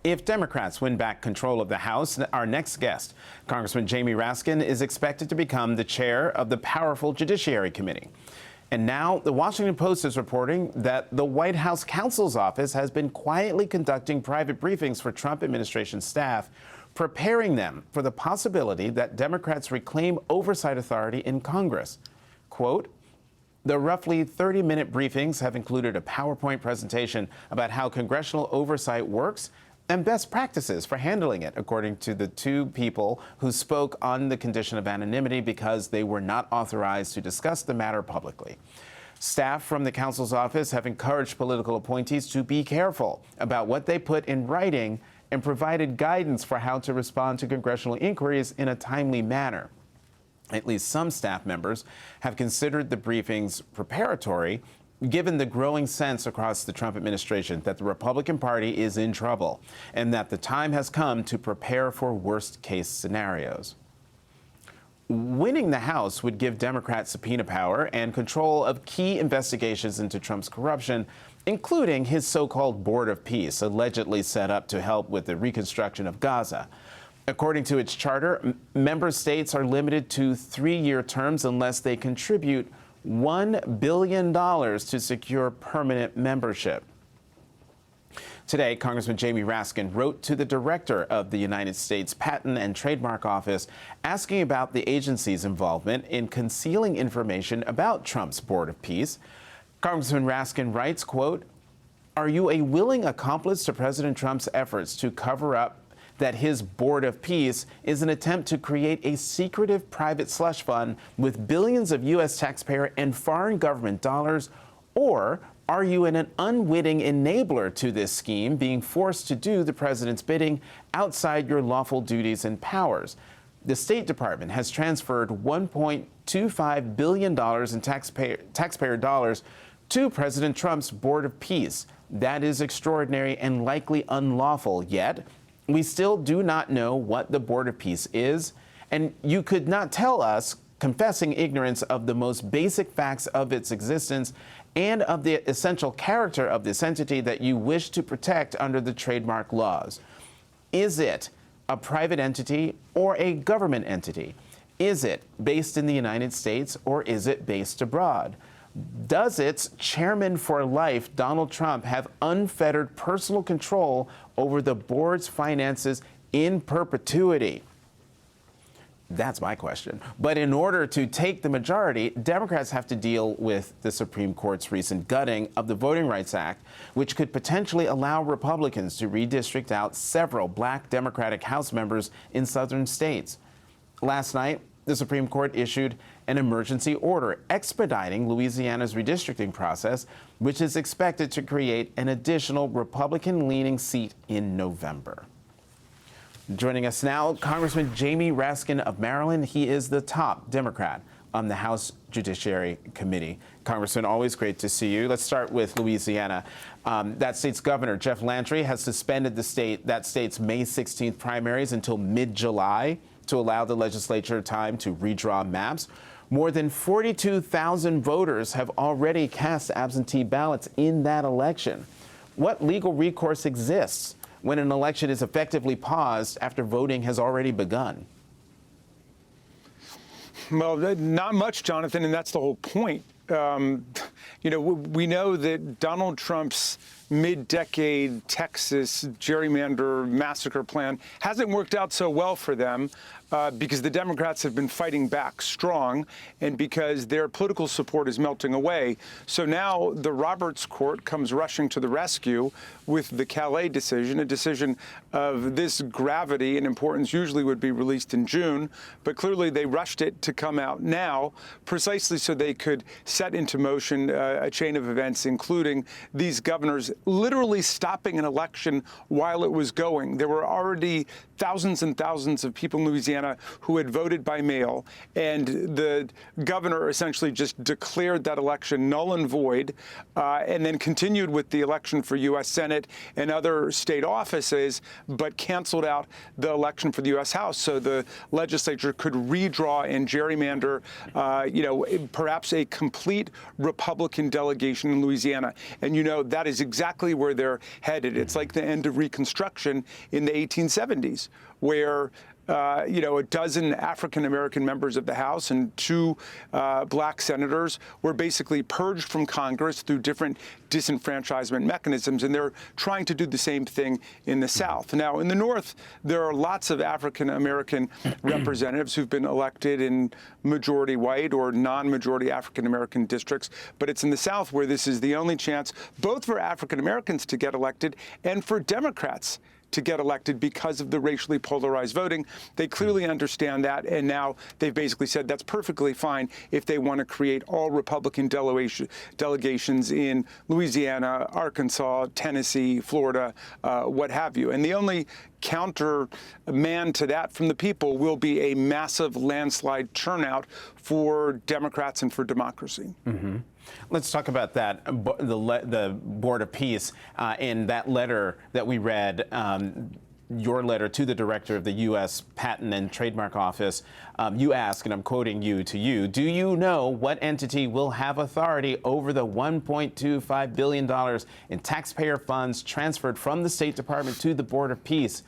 if Democrats win back control of the House. Our next guest, Congressman Jamie Raskin, is expected to become the chair of the powerful Judiciary Committee. And now the Washington Post is reporting that the White House counsel's office has been quietly conducting private briefings for Trump administration staff, preparing them for the possibility that Democrats reclaim oversight authority in Congress. Quote, the roughly 30-minute briefings have included a PowerPoint presentation about how congressional oversight works and best practices for handling it, according to the two people who spoke on the condition of anonymity because they were not authorized to discuss the matter publicly. Staff from the counsel's office have encouraged political appointees to be careful about what they put in writing and provided guidance for how to respond to congressional inquiries in a timely manner. At least some staff members have considered the briefings preparatory, given the growing sense across the Trump administration that the Republican Party is in trouble and that the time has come to prepare for worst-case scenarios. Winning the House would give Democrats subpoena power and control of key investigations into Trump's corruption, including his so-called Board of Peace, allegedly set up to help with the reconstruction of Gaza. According to its charter, member states are limited to 3-year terms unless they contribute $1 billion to secure permanent membership. Today, Congressman Jamie Raskin wrote to the director of the United States Patent and Trademark Office asking about the agency's involvement in concealing information about Trump's Board of Peace. Congressman Raskin writes, quote, are you a willing accomplice to President Trump's efforts to cover up that his Board of Peace is an attempt to create a secretive private slush fund with billions of U.S. taxpayer and foreign government dollars? Or are you an unwitting enabler to this scheme, being forced to do the president's bidding outside your lawful duties and powers? The State Department has transferred $1.25 billion in taxpayer dollars to President Trump's Board of Peace. That is extraordinary and likely unlawful, yet we still do not know what the Board of Peace is, and you could not tell us, confessing ignorance of the most basic facts of its existence and of the essential character of this entity that you wish to protect under the trademark laws. Is it a private entity or a government entity? Is it based in the United States or is it based abroad? Does its chairman for life, Donald Trump, have unfettered personal control over the board's finances in perpetuity? That's my question. But in order to take the majority, Democrats have to deal with the Supreme Court's recent gutting of the Voting Rights Act, which could potentially allow Republicans to redistrict out several black Democratic House members in southern states. Last night, the Supreme Court issued an emergency order expediting Louisiana's redistricting process, which is expected to create an additional Republican-leaning seat in November. Joining us now, Congressman Jamie Raskin of Maryland. He is the top Democrat on the House Judiciary Committee. Congressman, always great to see you. Let's start with Louisiana. That state's governor, Jeff Landry, has suspended that state's May 16th primaries until mid-July to allow the legislature time to redraw maps. More than 42,000 voters have already cast absentee ballots in that election. What legal recourse exists when an election is effectively paused after voting has already begun? Well, not much, Jonathan, and that's the whole point. We know that Donald Trump's mid-decade Texas gerrymander massacre plan hasn't worked out so well for them because the Democrats have been fighting back strong and because their political support is melting away. So now the Roberts Court comes rushing to the rescue with the Calais decision, a decision of this gravity and importance usually would be released in June, but clearly they rushed it to come out now precisely so they could set into motion a chain of events, including these governors literally stopping an election while it was going. There were already thousands and thousands of people in Louisiana who had voted by mail, and the governor essentially just declared that election null and void, and then continued with the election for U.S. Senate and other state offices, but canceled out the election for the U.S. House so the legislature could redraw and gerrymander, perhaps a complete Republican delegation in Louisiana. And that is exactly exactly where they're headed. It's like the end of Reconstruction in the 1870s, where a dozen African-American members of the House and two black senators were basically purged from Congress through different disenfranchisement mechanisms, and they're trying to do the same thing in the South. Now, in the North, there are lots of African-American representatives who've been elected in majority white or non-majority African-American districts, but it's in the South where this is the only chance both for African-Americans to get elected and for Democrats to get elected because of the racially polarized voting. They clearly understand that, and now they've basically said that's perfectly fine if they want to create all Republican delegations in Louisiana, Arkansas, Tennessee, Florida, what have you. And the only counter man to that from the people will be a massive landslide turnout for Democrats and for democracy. Mm-hmm. Let's talk about that, the Board of Peace. In that letter that we read, your letter to the director of the U.S. Patent and Trademark Office, you ask, and I'm quoting you, do you know what entity will have authority over the $1.25 billion in taxpayer funds transferred from the State Department to the Board of Peace?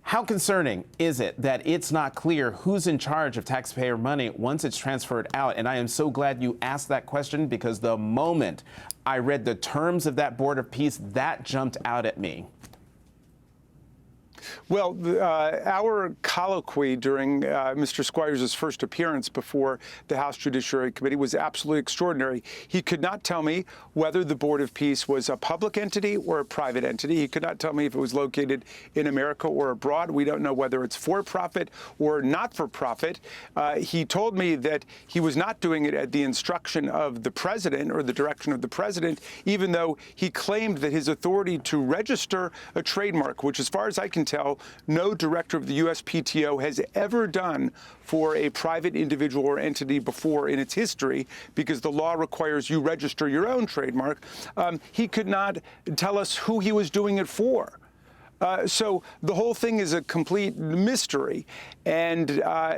How concerning is it that it's not clear who's in charge of taxpayer money once it's transferred out? And I am so glad you asked that question, because the moment I read the terms of that Board of Peace, that jumped out at me. Well, our colloquy during Mr. Squires' first appearance before the House Judiciary Committee was absolutely extraordinary. He could not tell me whether the Board of Peace was a public entity or a private entity. He could not tell me if it was located in America or abroad. We don't know whether it's for-profit or not-for-profit. He told me that he was not doing it at the instruction of the president or the direction of the president, even though he claimed that his authority to register a trademark, which, as far as I can tell, no director of the USPTO has ever done for a private individual or entity before in its history, because the law requires you register your own trademark. He could not tell us who he was doing it for. So the whole thing is a complete mystery. And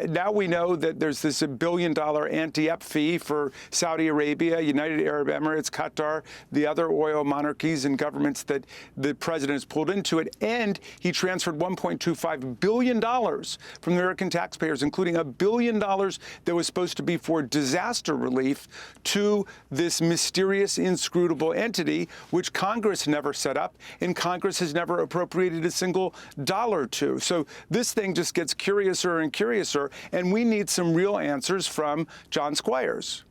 now we know that there's this $1 billion anti-up fee for Saudi Arabia, United Arab Emirates, Qatar, the other oil monarchies and governments that the president has pulled into it. And he transferred $1.25 billion from the American taxpayers, including $1 billion that was supposed to be for disaster relief, to this mysterious, inscrutable entity, which Congress never set up and Congress has never appropriated a single dollar to. So this thing just gets curiouser and curiouser, and we need some real answers from John Squires.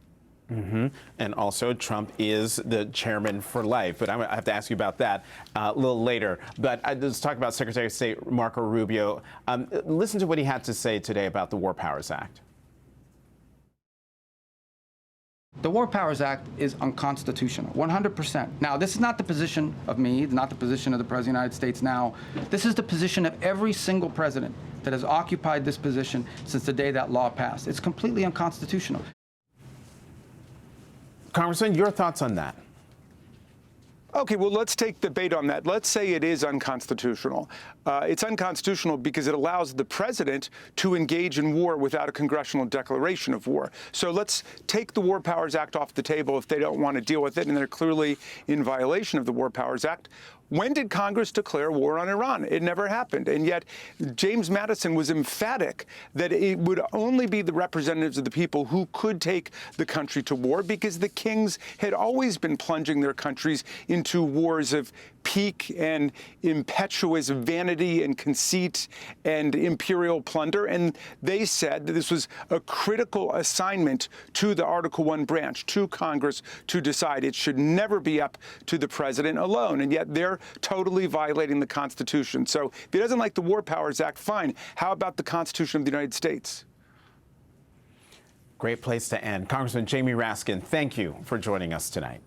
Mm-hmm. And also, Trump is the chairman for life. But I have to ask you about that a little later. But let's talk about Secretary of State Marco Rubio. Listen to what he had to say today about the War Powers Act. The War Powers Act is unconstitutional, 100%. Now, this is not the position of me, not the position of the President of the United States now. This is the position of every single president that has occupied this position since the day that law passed. It's completely unconstitutional. Congressman, your thoughts on that? Okay, well, let's take debate on that. Let's say it is unconstitutional. It's unconstitutional because it allows the president to engage in war without a congressional declaration of war. So let's take the War Powers Act off the table if they don't want to deal with it, and they're clearly in violation of the War Powers Act. When did Congress declare war on Iran? It never happened. And yet James Madison was emphatic that it would only be the representatives of the people who could take the country to war, because the kings had always been plunging their countries into wars of pique and impetuous vanity and conceit and imperial plunder. And they said that this was a critical assignment to the Article I branch, to Congress, to decide. It should never be up to the president alone. And yet they're totally violating the Constitution. So if he doesn't like the War Powers Act, fine. How about the Constitution of the United States? Great place to end. Congressman Jamie Raskin, thank you for joining us tonight.